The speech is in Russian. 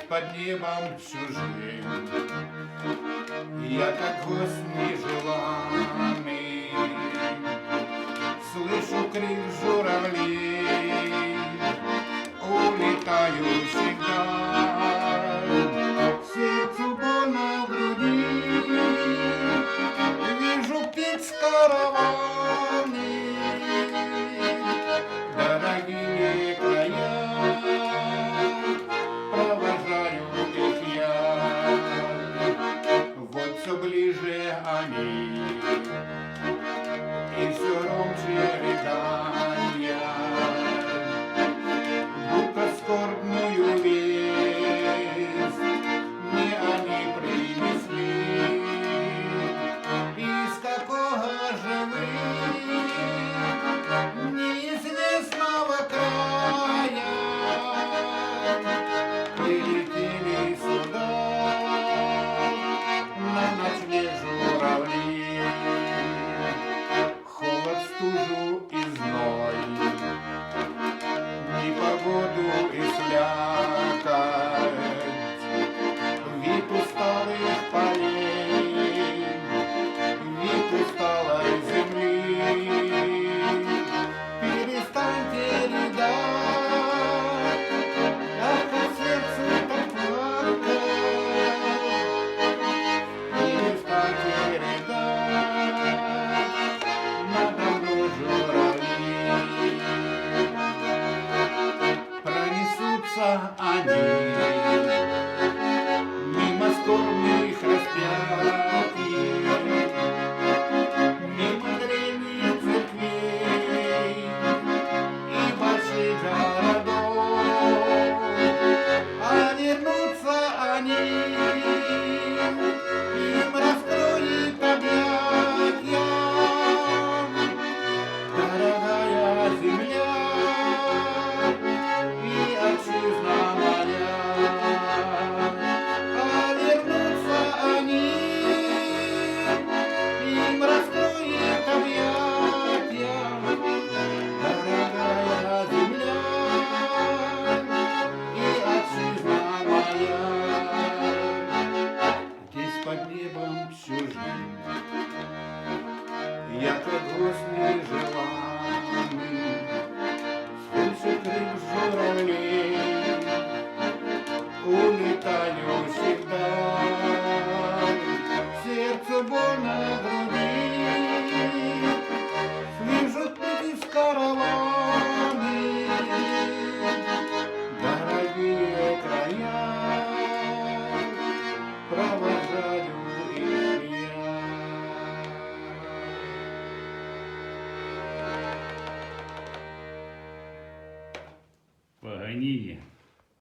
под небом чужим. Я как гость нежеланный, слышу крик журавлей, улетающих вдаль. Сердцу больно в груди, вижу птиц караваны, дорогие края, провожаю их я. Вот все ближе они, и все громче рыдания, будто скорбную весть мне они принесли. Из какого же вы неизвестного края прилетели сюда на ночлег журавли? Холод, стужу и зной, непогоду и слякоть, вид усталых полей, вид усталой земли. Перестаньте рыдать, ах, а сердцу так плакать. Перестаньте рыдать, надо мной журавли. Пронесутся они мимо скорбных распятий, мимо древних церквей и больших городов. А вернутся они, им раскроет объятья дорогая земля и отчизна моя. А вернутся они, им раскроет объятья дорогая земля и отчизна моя. Здесь под небом чужим я как гость нежеланный, слышу крик журавлей, улетающих вдаль. Сердце больно в груди, вижу птиц караваны, дорогие края, провожаю их я. Паганини.